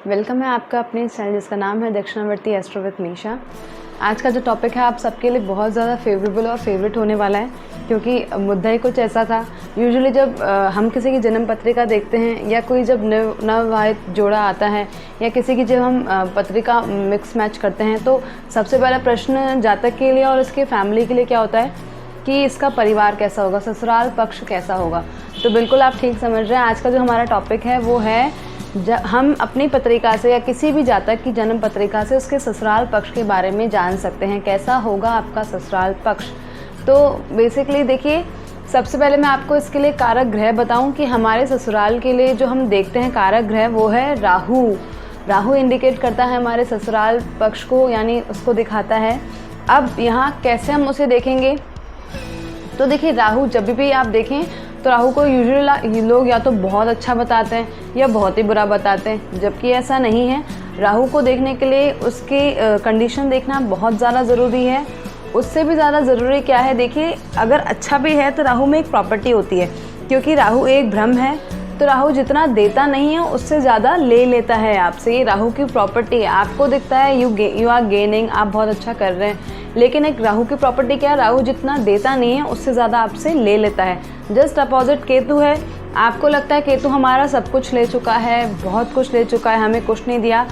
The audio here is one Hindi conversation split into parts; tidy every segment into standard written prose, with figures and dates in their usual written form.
वेलकम है आपका अपने चैनल जिसका नाम है दक्षिणावर्ती एस्ट्रो विद मीशा। आज का जो टॉपिक है आप सबके लिए बहुत ज़्यादा फेवरेबल और फेवरेट होने वाला है, क्योंकि मुद्दा ही कुछ ऐसा था। यूजुअली जब हम किसी की जन्म पत्रिका देखते हैं या कोई जब नवविवाहित जोड़ा आता है या किसी की जब हम पत्रिका मिक्स मैच करते हैं, तो सबसे पहला प्रश्न जातक के लिए और इसके फैमिली के लिए क्या होता है कि इसका परिवार कैसा होगा, ससुराल पक्ष कैसा होगा। तो बिल्कुल आप ठीक समझ रहे हैं। आज का जो हमारा टॉपिक है वो है हम अपनी पत्रिका से या किसी भी जातक की जन्म पत्रिका से उसके ससुराल पक्ष के बारे में जान सकते हैं, कैसा होगा आपका ससुराल पक्ष। तो बेसिकली देखिए, सबसे पहले मैं आपको इसके लिए कारक ग्रह बताऊं कि हमारे ससुराल के लिए जो हम देखते हैं कारक ग्रह वो है राहु। राहु इंडिकेट करता है हमारे ससुराल पक्ष को, यानी उसको दिखाता है। अब यहाँ कैसे हम उसे देखेंगे, तो देखिए राहु जब भी आप देखें तो राहु को यूजुअली लोग या तो बहुत अच्छा बताते हैं या बहुत ही बुरा बताते हैं, जबकि ऐसा नहीं है। राहु को देखने के लिए उसकी कंडीशन देखना बहुत ज़्यादा ज़रूरी है। उससे भी ज़्यादा ज़रूरी क्या है, देखिए अगर अच्छा भी है तो राहु में एक प्रॉपर्टी होती है, क्योंकि राहु एक भ्रम है, तो राहु जितना देता नहीं है उससे ज़्यादा ले लेता है आपसे। ये राहु की प्रॉपर्टी है। आपको दिखता है यू आर गेनिंग, आप बहुत अच्छा कर रहे हैं, लेकिन एक राहु की प्रॉपर्टी क्या है, राहु जितना देता नहीं है उससे ज़्यादा आपसे ले लेता है। जस्ट अपोजिट केतु है। आपको लगता है केतु हमारा सब कुछ ले चुका है, बहुत कुछ ले चुका है, हमें कुछ नहीं दिया,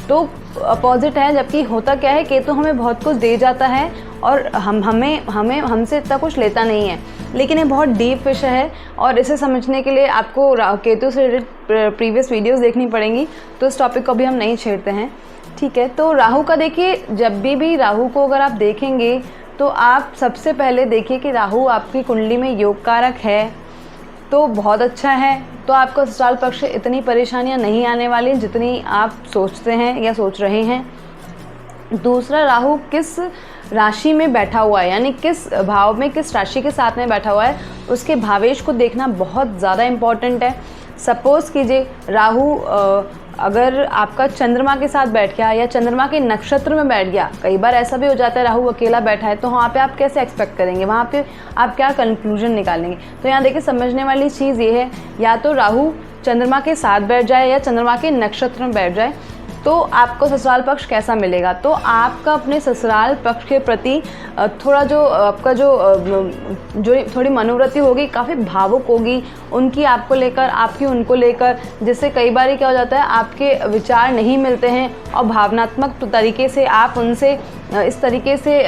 तो अपोजिट है। जबकि होता क्या है, केतु हमें बहुत कुछ दे जाता है और हमसे इतना कुछ लेता नहीं है। लेकिन ये बहुत डीप विषय है और इसे समझने के लिए आपको केतु से रिलेटेड प्रीवियस वीडियोस देखनी पड़ेंगी, तो इस टॉपिक को भी हम नहीं छेड़ते हैं, ठीक है। तो राहु का देखिए, जब भी राहु को अगर आप देखेंगे तो आप सबसे पहले देखिए कि राहु आपकी कुंडली में योग कारक है, तो बहुत अच्छा है। तो आपको ससुराल पक्ष से इतनी परेशानियां नहीं आने वाली जितनी आप सोचते हैं या सोच रहे हैं। दूसरा, राहु किस राशि में बैठा हुआ है, यानी किस भाव में, किस राशि के साथ में बैठा हुआ है, उसके भावेश को देखना बहुत ज़्यादा इम्पॉर्टेंट है। सपोज़ कीजिए राहु अगर आपका चंद्रमा के साथ बैठ गया या चंद्रमा के नक्षत्र में बैठ गया, कई बार ऐसा भी हो जाता है राहु अकेला बैठा है, तो वहाँ पे आप कैसे एक्सपेक्ट करेंगे, वहाँ पे आप क्या कंक्लूजन निकालेंगे। तो यहाँ देखिए, समझने वाली चीज़ ये है, या तो राहु चंद्रमा के साथ बैठ जाए या चंद्रमा के नक्षत्र में बैठ जाए, तो आपको ससुराल पक्ष कैसा मिलेगा। तो आपका अपने ससुराल पक्ष के प्रति थोड़ा जो आपका जो थोड़ी मनोवृत्ति होगी, काफ़ी भावुक होगी, उनकी आपको लेकर, आपकी उनको लेकर, जिससे कई बार क्या हो जाता है, आपके विचार नहीं मिलते हैं और भावनात्मक तरीके से आप उनसे इस तरीके से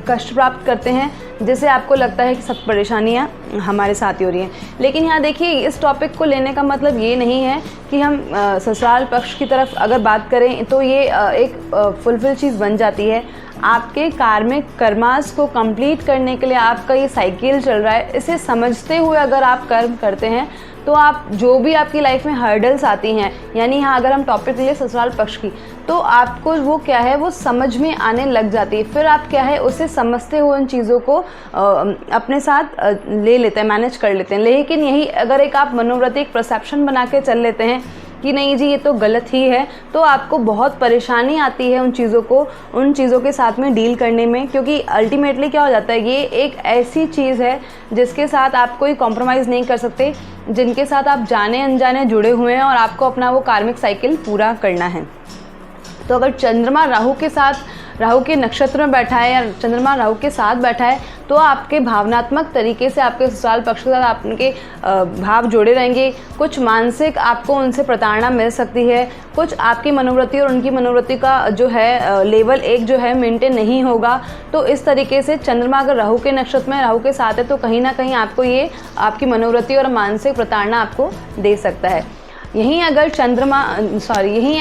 कष्ट प्राप्त करते हैं, जिससे आपको लगता है कि सब परेशानियां हमारे साथ ही हो रही हैं। लेकिन यहाँ देखिए, इस टॉपिक को लेने का मतलब ये नहीं है कि हम ससुराल पक्ष की तरफ अगर बात करें तो ये एक फुलफिल चीज़ बन जाती है। आपके कार्मिक कर्मास को कंप्लीट करने के लिए आपका ये साइकिल चल रहा है। इसे समझते हुए अगर आप कर्म करते हैं तो आप जो भी आपकी लाइफ में हर्डल्स आती हैं, यानी यहाँ अगर हम टॉपिक ले ससुराल पक्ष की, तो आपको वो क्या है वो समझ में आने लग जाती है। फिर आप क्या है उसे समझते हुए उन चीज़ों को अपने साथ ले लेते हैं, मैनेज कर लेते हैं। लेकिन यही अगर एक आप मनोवृत्ति, एक परसेप्शन बना के चल लेते हैं कि नहीं जी ये तो गलत ही है, तो आपको बहुत परेशानी आती है उन चीज़ों के साथ में डील करने में। क्योंकि अल्टीमेटली क्या हो जाता है, ये एक ऐसी चीज़ है जिसके साथ आप कोई कॉम्प्रोमाइज़ नहीं कर सकते, जिनके साथ आप जाने अनजाने जुड़े हुए हैं और आपको अपना वो कार्मिक साइकिल पूरा करना है। तो अगर चंद्रमा राहु के साथ, राहु के नक्षत्र में बैठा है या चंद्रमा राहु के साथ बैठा है, तो आपके भावनात्मक तरीके से आपके ससुराल पक्ष के साथ आपके भाव जुड़े रहेंगे। कुछ मानसिक आपको उनसे प्रताड़ना मिल सकती है, कुछ आपकी मनोवृत्ति और उनकी मनोवृत्ति का जो है लेवल एक जो है मेंटेन नहीं होगा। तो इस तरीके से चंद्रमा अगर राहु के नक्षत्र में राहु के साथ है, तो कहीं ना कहीं आपको ये आपकी मनोवृत्ति और मानसिक प्रताड़ना आपको दे सकता है। यहीं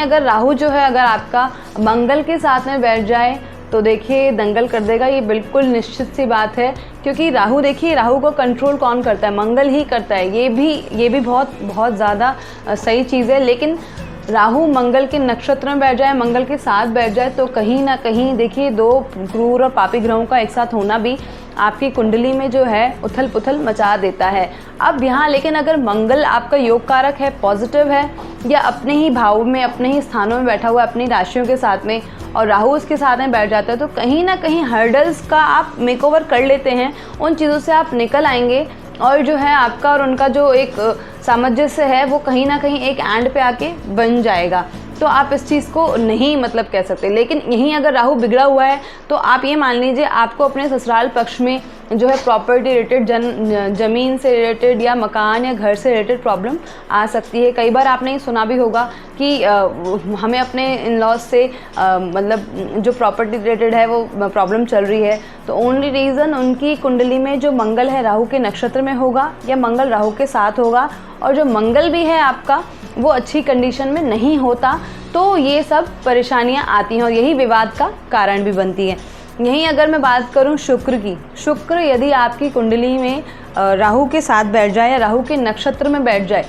अगर राहु जो है अगर आपका मंगल के साथ में बैठ जाए तो देखिए दंगल कर देगा, ये बिल्कुल निश्चित सी बात है। क्योंकि राहु, देखिए राहु को कंट्रोल कौन करता है, मंगल ही करता है। ये भी बहुत ज़्यादा सही चीज़ है। लेकिन राहु मंगल के नक्षत्र में बैठ जाए, मंगल के साथ बैठ जाए, तो कहीं ना कहीं देखिए दो क्रूर और पापी ग्रहों का एक साथ होना भी आपकी कुंडली में जो है उथल पुथल मचा देता है। अब यहाँ लेकिन अगर मंगल आपका योग कारक है, पॉजिटिव है, या अपने ही भाव में, अपने ही स्थानों में बैठा हुआ है अपनी राशियों के साथ में, और राहु उसके साथ में बैठ जाता है, तो कहीं ना कहीं हर्डल्स का आप मेकओवर कर लेते हैं, उन चीज़ों से आप निकल आएंगे और जो है आपका और उनका जो एक सामंजस्य है वो कहीं ना कहीं एक एंड पे आके बन जाएगा। तो आप इस चीज़ को नहीं मतलब कह सकते। लेकिन यहीं अगर राहु बिगड़ा हुआ है तो आप ये मान लीजिए आपको अपने ससुराल पक्ष में जो है प्रॉपर्टी रिलेटेड, ज़मीन से रिलेटेड या मकान या घर से रिलेटेड प्रॉब्लम आ सकती है। कई बार आपने सुना भी होगा कि हमें अपने इन लॉज से मतलब जो प्रॉपर्टी रिलेटेड है वो प्रॉब्लम चल रही है, तो ओनली रीज़न उनकी कुंडली में जो मंगल है राहु के नक्षत्र में होगा या मंगल राहु के साथ होगा, और जो मंगल भी है आपका वो अच्छी कंडीशन में नहीं होता, तो ये सब परेशानियां आती हैं और यही विवाद का कारण भी बनती है। यहीं अगर मैं बात करूं शुक्र की, शुक्र यदि आपकी कुंडली में राहु के साथ बैठ जाए या राहु के नक्षत्र में बैठ जाए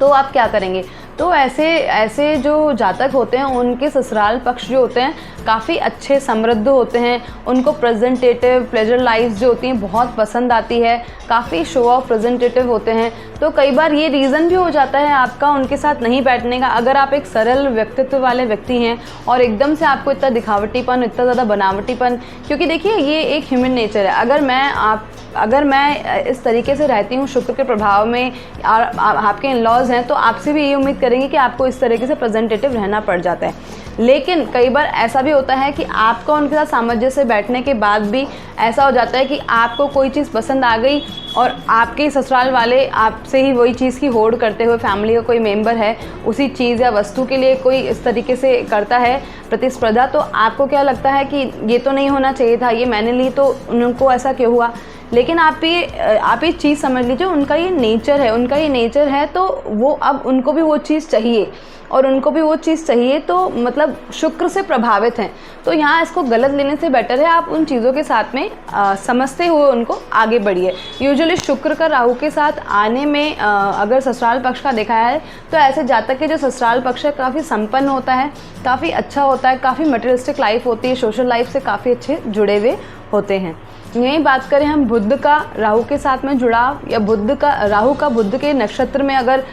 तो आप क्या करेंगे। तो ऐसे जो जातक होते हैं उनके ससुराल पक्ष जो होते हैं काफ़ी अच्छे समृद्ध होते हैं, उनको प्रेजेंटेटिव प्लेजर लाइफ जो होती हैं बहुत पसंद आती है, काफ़ी शो ऑफ प्रेजेंटेटिव होते हैं। तो कई बार ये रीज़न भी हो जाता है आपका उनके साथ नहीं बैठने का। अगर आप एक सरल व्यक्तित्व वाले व्यक्ति हैं और एकदम से आपको इतना दिखावटीपन, इतना ज़्यादा बनावटीपन, क्योंकि देखिए ये एक ह्यूमन नेचर है। अगर मैं इस तरीके से रहती हूँ शुक्र के प्रभाव में और आपके इन लॉज हैं, तो आपसे भी ये उम्मीद करेंगे कि आपको इस तरीके से प्रेजेंटेटिव रहना पड़ जाता है। लेकिन कई बार ऐसा भी होता है कि आपका उनके साथ सामंजस्य से बैठने के बाद भी ऐसा हो जाता है कि आपको कोई चीज़ पसंद आ गई और आपके ससुराल वाले आपसे ही वही चीज़ की होड़ करते हुए, फैमिली का कोई मेंबर है उसी चीज़ या वस्तु के लिए कोई इस तरीके से करता है प्रतिस्पर्धा, तो आपको क्या लगता है कि ये तो नहीं होना चाहिए था, ये मैंने ली तो उनको ऐसा क्यों हुआ। लेकिन आप ये चीज़ समझ लीजिए, उनका ये नेचर है, तो वो अब उनको भी वो चीज़ चाहिए और उनको भी वो चीज़ चाहिए, तो मतलब शुक्र से प्रभावित हैं। तो यहाँ इसको गलत लेने से बेटर है आप उन चीज़ों के साथ में समझते हुए उनको आगे बढ़िए। यूजुअली शुक्र का राहु के साथ आने में अगर ससुराल पक्ष का देखा है तो ऐसे जातक के जो ससुराल पक्ष है काफ़ी संपन्न होता है, काफ़ी अच्छा होता है, काफ़ी मटेरियलिस्टिक लाइफ होती है, सोशल लाइफ से काफ़ी अच्छे जुड़े हुए होते हैं। यही बात करें हम बुध का राहु के साथ में जुड़ाव या राहु का बुध के नक्षत्र में अगर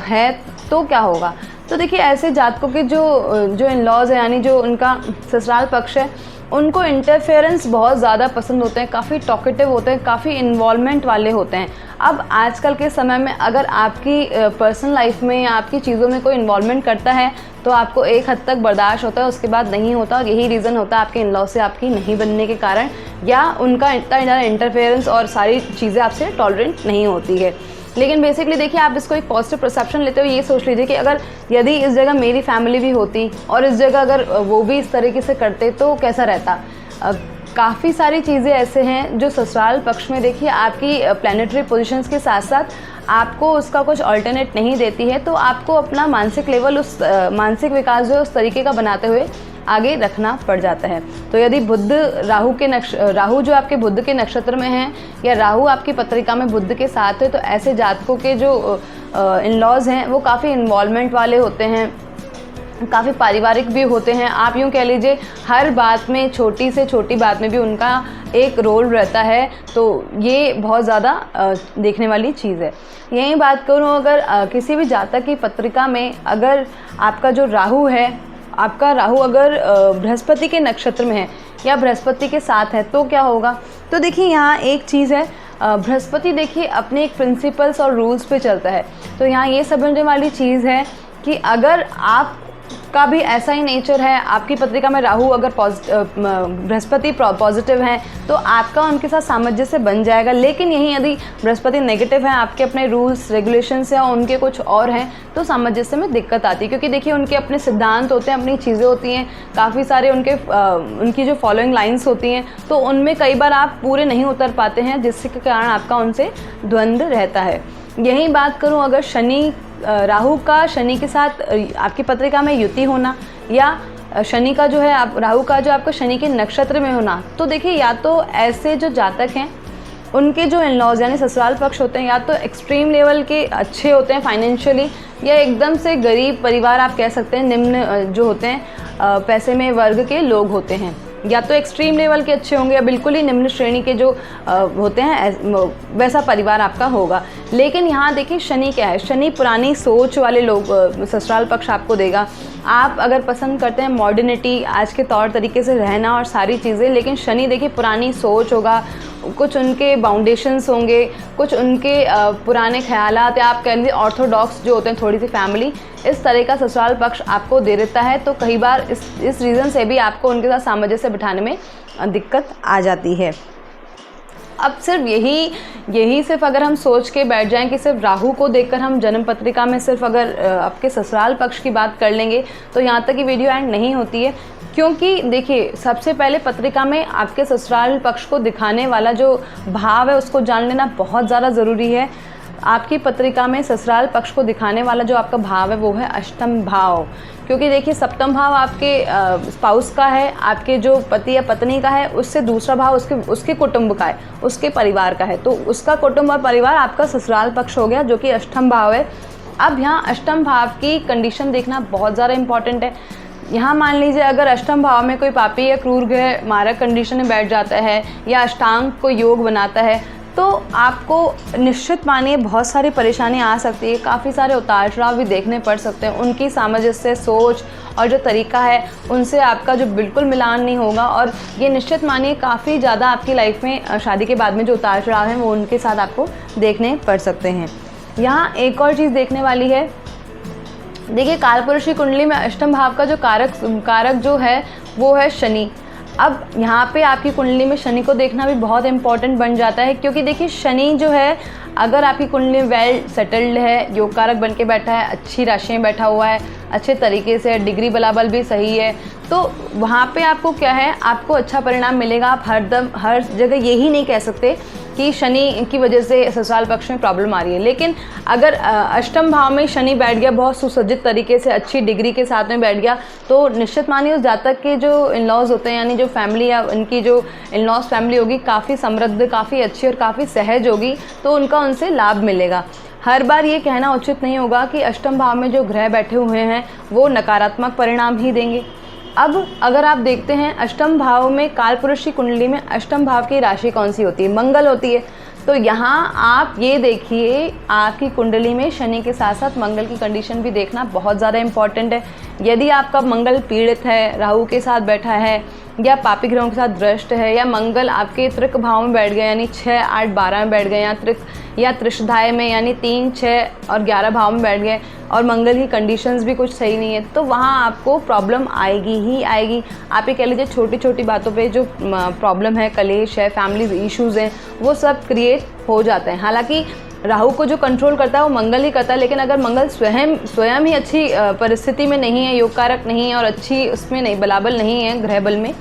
है तो क्या होगा। तो देखिए ऐसे जातकों के जो इन लॉज है, यानी जो उनका ससुराल पक्ष है, उनको इंटरफेरेंस बहुत ज़्यादा पसंद होते हैं, काफ़ी टॉकेटिव होते हैं, काफ़ी इन्वॉल्वमेंट वाले होते हैं। अब आजकल के समय में अगर आपकी पर्सनल लाइफ में या आपकी चीज़ों में कोई इन्वॉल्वमेंट करता है तो आपको एक हद तक बर्दाश्त होता है, उसके बाद नहीं होता, और यही रीज़न होता है आपके इन लॉ से आपकी नहीं बनने के कारण, या उनका इतना ज़्यादा इंटरफेरेंस और सारी चीज़ें आपसे टॉलरेंट नहीं होती है। लेकिन बेसिकली देखिए आप इसको एक पॉजिटिव परसेप्शन लेते हुए ये सोच लीजिए कि अगर यदि इस जगह मेरी फैमिली भी होती और इस जगह अगर वो भी इस तरीके से करते तो कैसा रहता। काफ़ी सारी चीज़ें ऐसे हैं जो ससुराल पक्ष में देखिए आपकी प्लैनेटरी पोजीशंस के साथ साथ आपको उसका कुछ अल्टरनेट नहीं देती है, तो आपको अपना मानसिक लेवल उस मानसिक विकास जो है उस तरीके का बनाते हुए आगे रखना पड़ जाता है। तो यदि बुध राहु जो आपके बुध के नक्षत्र में है या राहु आपकी पत्रिका में बुध के साथ है, तो ऐसे जातकों के जो इन लॉज हैं वो काफ़ी इन्वॉल्वमेंट वाले होते हैं, काफ़ी पारिवारिक भी होते हैं। आप यूँ कह लीजिए हर बात में, छोटी से छोटी बात में भी उनका एक रोल रहता है, तो ये बहुत ज़्यादा देखने वाली चीज़ है। यही बात करूँ अगर किसी भी जातक की पत्रिका में अगर आपका जो राहु है, आपका राहु अगर बृहस्पति के नक्षत्र में है या बृहस्पति के साथ है तो क्या होगा। तो देखिए यहाँ एक चीज़ है, बृहस्पति देखिए अपने एक प्रिंसिपल्स और रूल्स पे चलता है, तो यहाँ ये समझने वाली चीज़ है कि अगर आप का भी ऐसा ही नेचर है, आपकी पत्रिका में राहु अगर बृहस्पति पॉजिटिव हैं तो आपका उनके साथ सामंजस्य बन जाएगा। लेकिन यहीं यदि बृहस्पति नेगेटिव हैं, आपके अपने रूल्स रेगुलेशंस या उनके कुछ और हैं, तो सामंजस्य में दिक्कत आती है, क्योंकि देखिए उनके अपने सिद्धांत होते हैं, अपनी चीज़ें होती हैं, काफ़ी सारे उनकी जो फॉलोइंग लाइन्स होती हैं, तो उनमें कई बार आप पूरे नहीं उतर पाते हैं, जिसके कारण आपका उनसे द्वंद्व रहता है। यही बात करूँ अगर राहु का शनि के साथ आपकी पत्रिका में युति होना या शनि का जो है राहु का जो आपको शनि के नक्षत्र में होना, तो देखिए या तो ऐसे जो जातक हैं उनके जो इन लॉज यानी ससुराल पक्ष होते हैं या तो एक्सट्रीम लेवल के अच्छे होते हैं फाइनेंशियली, या एकदम से गरीब परिवार आप कह सकते हैं, निम्न जो होते हैं पैसे में वर्ग के लोग होते हैं, या तो एक्सट्रीम लेवल के अच्छे होंगे या बिल्कुल ही निम्न श्रेणी के जो होते हैं वैसा परिवार आपका होगा। लेकिन यहाँ देखिए शनि क्या है, शनि पुरानी सोच वाले लोग ससुराल पक्ष आपको देगा। आप अगर पसंद करते हैं मॉडर्निटी, आज के तौर तरीके से रहना और सारी चीज़ें, लेकिन शनि देखिए पुरानी सोच होगा, कुछ उनके बाउंडेशंस होंगे, कुछ उनके पुराने ख्यालात, या आप कह लीजिए ऑर्थोडॉक्स जो होते हैं थोड़ी सी फैमिली, इस तरह का ससुराल पक्ष आपको दे देता है। तो कई बार इस रीज़न से भी आपको उनके साथ सामंजस्य बिठाने में दिक्कत आ जाती है। अब सिर्फ यही सिर्फ अगर हम सोच के बैठ जाएं कि सिर्फ राहु को देखकर हम जन्म पत्रिका में सिर्फ अगर आपके ससुराल पक्ष की बात कर लेंगे तो यहाँ तक की वीडियो एंड नहीं होती है। क्योंकि देखिए, सबसे पहले पत्रिका में आपके ससुराल पक्ष को दिखाने वाला जो भाव है उसको जान लेना बहुत ज़्यादा ज़रूरी है। आपकी पत्रिका में ससुराल पक्ष को दिखाने वाला जो आपका भाव है वो है अष्टम भाव। क्योंकि देखिए, सप्तम भाव आपके स्पाउस का है, आपके जो पति या पत्नी का है, उससे दूसरा भाव उसके कुटुंब का है, उसके परिवार का है। तो उसका कुटुंब और परिवार आपका ससुराल पक्ष हो गया, जो कि अष्टम भाव है। अब यहाँ अष्टम भाव की कंडीशन देखना बहुत ज़्यादा इंपॉर्टेंट है। यहाँ मान लीजिए अगर अष्टम भाव में कोई पापी या क्रूर ग्रह मारक कंडीशन में बैठ जाता है या अष्टांग को योग बनाता है, तो आपको निश्चित मानिए बहुत सारी परेशानी आ सकती है, काफ़ी सारे उतार चढ़ाव भी देखने पड़ सकते हैं। उनकी सामंजस्य, सोच और जो तरीका है उनसे आपका जो बिल्कुल मिलान नहीं होगा, और ये निश्चित मानिए काफ़ी ज़्यादा आपकी लाइफ में शादी के बाद में जो उतार चढ़ाव हैं वो उनके साथ आपको देखने पड़ सकते हैं। यहाँ एक और चीज़ देखने वाली है, देखिए कालपुरुष की कुंडली में अष्टम भाव का जो कारक जो है वो है शनि। अब यहाँ पे आपकी कुंडली में शनि को देखना भी बहुत इंपॉर्टेंट बन जाता है, क्योंकि देखिए शनि जो है अगर आपकी कुंडली में वेल सेटल्ड है, योग कारक बन के बैठा है, अच्छी राशि में बैठा हुआ है, अच्छे तरीके से डिग्री बलाबल भी सही है, तो वहाँ पे आपको क्या है, आपको अच्छा परिणाम मिलेगा। आप हर जगह यही नहीं कह सकते कि शनि की वजह से ससुराल पक्ष में प्रॉब्लम आ रही है। लेकिन अगर अष्टम भाव में शनि बैठ गया, बहुत सुसज्जित तरीके से अच्छी डिग्री के साथ में बैठ गया, तो निश्चित मानिए उस जातक के जो इन लॉज होते हैं, यानी जो फैमिली या उनकी जो इन लॉज फैमिली होगी काफ़ी समृद्ध, काफ़ी अच्छी और काफ़ी सहज होगी, तो उनका उनसे लाभ मिलेगा। हर बार ये कहना उचित नहीं होगा कि अष्टम भाव में जो ग्रह बैठे हुए हैं वो नकारात्मक परिणाम ही देंगे। अब अगर आप देखते हैं अष्टम भाव में कालपुरुष की कुंडली में अष्टम भाव की राशि कौन सी होती है, मंगल होती है। तो यहाँ आप ये देखिए, आपकी कुंडली में शनि के साथ साथ मंगल की कंडीशन भी देखना बहुत ज़्यादा इंपॉर्टेंट है। यदि आपका मंगल पीड़ित है, राहु के साथ बैठा है, या पापी ग्रहों के साथ भ्रष्ट है, या मंगल आपके त्रिक भाव में बैठ गए यानी 6, 8, 12 में बैठ गए, या त्रिशधाय में यानी 3, 6 और 11 भाव में बैठ गए, और मंगल की कंडीशंस भी कुछ सही नहीं है, तो वहाँ आपको प्रॉब्लम आएगी ही आएगी। आप ये कह लीजिए छोटी छोटी बातों पे जो प्रॉब्लम है, कलेश है, फैमिली इश्यूज़ हैं, वो सब क्रिएट हो जाते हैं। हालांकि राहु को जो कंट्रोल करता है वो मंगल ही करता है, लेकिन अगर मंगल स्वयं ही अच्छी परिस्थिति में नहीं है, योग कारक नहीं है और अच्छी उसमें नहीं बलाबल नहीं है ग्रह बल में,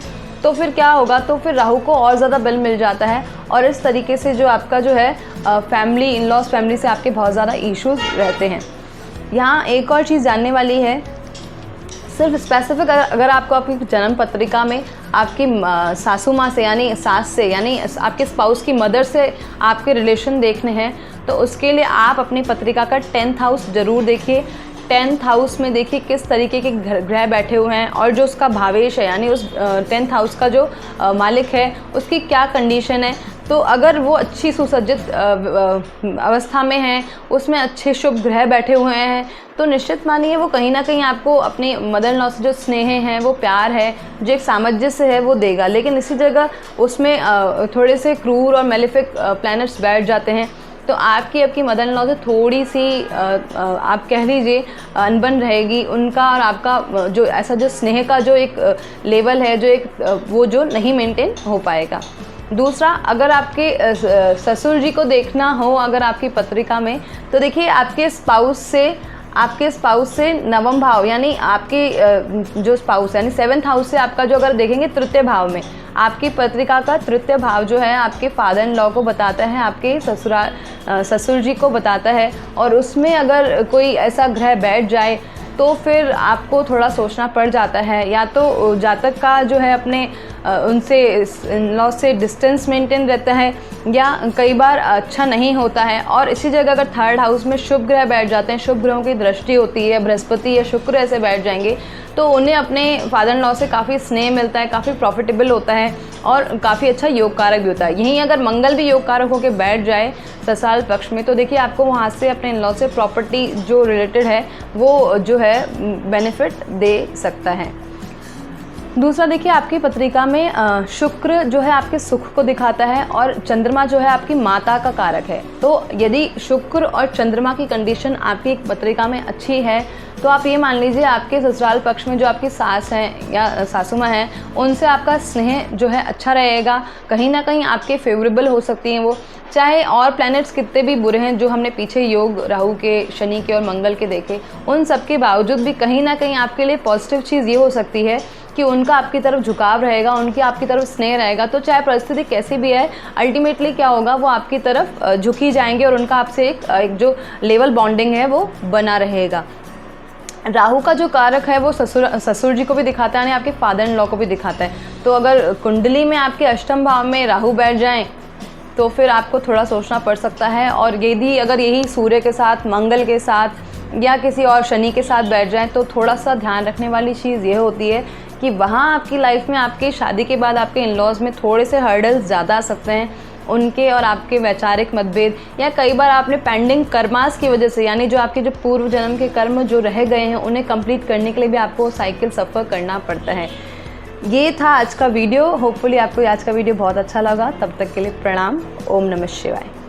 तो फिर क्या होगा, तो फिर राहु को और ज़्यादा बल मिल जाता है, और इस तरीके से जो आपका जो है फैमिली, इन लॉज फैमिली से आपके बहुत ज़्यादा इश्यूज रहते हैं। यहाँ एक और चीज़ जानने वाली है, सिर्फ स्पेसिफिक अगर आपको आपकी जन्म पत्रिका में आपकी सासू माँ से यानी सास से यानी आपके स्पाउस की मदर से आपके रिलेशन देखने हैं, तो उसके लिए आप अपनी पत्रिका का 10th हाउस ज़रूर देखिए। 10th हाउस में देखिए किस तरीके के ग्रह बैठे हुए हैं, और जो उसका भावेश है यानी उस 10th हाउस का जो मालिक है उसकी क्या कंडीशन है। तो अगर वो अच्छी सुसज्जित अवस्था में है, उसमें अच्छे शुभ ग्रह बैठे हुए हैं, तो निश्चित मानिए वो कहीं ना कहीं आपको अपनी मदर इन लॉ से जो स्नेह है, वो प्यार है, जो एक सामंजस्य है वो देगा। लेकिन इसी जगह उसमें थोड़े से क्रूर और मेलिफिक प्लैनेट्स बैठ जाते हैं, तो आपकी मदर इन लॉ से थोड़ी सी आप कह लीजिए अनबन रहेगी उनका, और आपका जो ऐसा जो स्नेह का जो एक लेवल है, जो एक वो जो नहीं मेंटेन हो पाएगा। दूसरा, अगर आपके ससुर जी को देखना हो अगर आपकी पत्रिका में, तो देखिए आपके स्पाउस से नवम भाव यानी आपके जो स्पाउस यानी 7th हाउस से आपका जो अगर देखेंगे तृतीय भाव में, आपकी पत्रिका का तृतीय भाव जो है आपके फादर इन लॉ को बताता है, आपके ससुर जी को बताता है, और उसमें अगर कोई ऐसा ग्रह बैठ जाए तो फिर आपको थोड़ा सोचना पड़ जाता है। या तो जातक का जो है अपने उनसे इन लॉ से डिस्टेंस मेंटेन रहता है, या कई बार अच्छा नहीं होता है। और इसी जगह अगर 3rd हाउस में शुभ ग्रह बैठ जाते हैं, शुभ ग्रहों की दृष्टि होती है, बृहस्पति या शुक्र ऐसे बैठ जाएंगे, तो उन्हें अपने फादर इन लॉ से काफ़ी स्नेह मिलता है, काफ़ी प्रॉफिटेबल होता है, और काफ़ी अच्छा योग कारक भी होता है। यहीं अगर मंगल भी योग कारक होकर बैठ जाए ससुराल पक्ष में, तो देखिए आपको वहाँ से अपने इन लॉ से प्रॉपर्टी जो रिलेटेड है वो जो है बेनिफिट दे सकता है। दूसरा देखिए, आपकी पत्रिका में शुक्र जो है आपके सुख को दिखाता है और चंद्रमा जो है आपकी माता का कारक है। तो यदि शुक्र और चंद्रमा की कंडीशन आपकी एक पत्रिका में अच्छी है तो आप ये मान लीजिए आपके ससुराल पक्ष में जो आपकी सास हैं या सासू माँ हैं, उनसे आपका स्नेह जो है अच्छा रहेगा, कहीं ना कहीं आपके फेवरेबल हो सकती हैं वो। चाहे और प्लैनेट्स कितने भी बुरे हैं, जो हमने पीछे योग राहु के, शनि के और मंगल के देखे, उन सब के बावजूद भी कहीं ना कहीं आपके लिए पॉजिटिव चीज़ ये हो सकती है कि उनका आपकी तरफ झुकाव रहेगा, उनकी आपकी तरफ स्नेह रहेगा। तो चाहे परिस्थिति कैसी भी है, अल्टीमेटली क्या होगा, वो आपकी तरफ झुकी जाएंगे और उनका आपसे एक जो लेवल बॉन्डिंग है वो बना रहेगा। राहु का जो कारक है वो ससुर जी को भी दिखाता है, यानी आपके फादर इन लॉ को भी दिखाता है। तो अगर कुंडली में आपके अष्टम भाव में राहु बैठ जाएं तो फिर आपको थोड़ा सोचना पड़ सकता है। और यदि अगर यही सूर्य के साथ, मंगल के साथ या किसी और शनि के साथ बैठ जाएं तो थोड़ा सा ध्यान रखने वाली चीज़ ये होती है कि वहाँ आपकी लाइफ में आपकी शादी के बाद आपके इन लॉज में थोड़े से हर्डल्स ज़्यादा आ सकते हैं। उनके और आपके वैचारिक मतभेद, या कई बार आपने पेंडिंग कर्मास की वजह से, यानी जो आपके जो पूर्व जन्म के कर्म जो रह गए हैं उन्हें कंप्लीट करने के लिए भी आपको साइकिल सफ़र करना पड़ता है। ये था आज का वीडियो। होपफुली आपको आज का वीडियो बहुत अच्छा लगा। तब तक के लिए प्रणाम। ओम नमः शिवाय।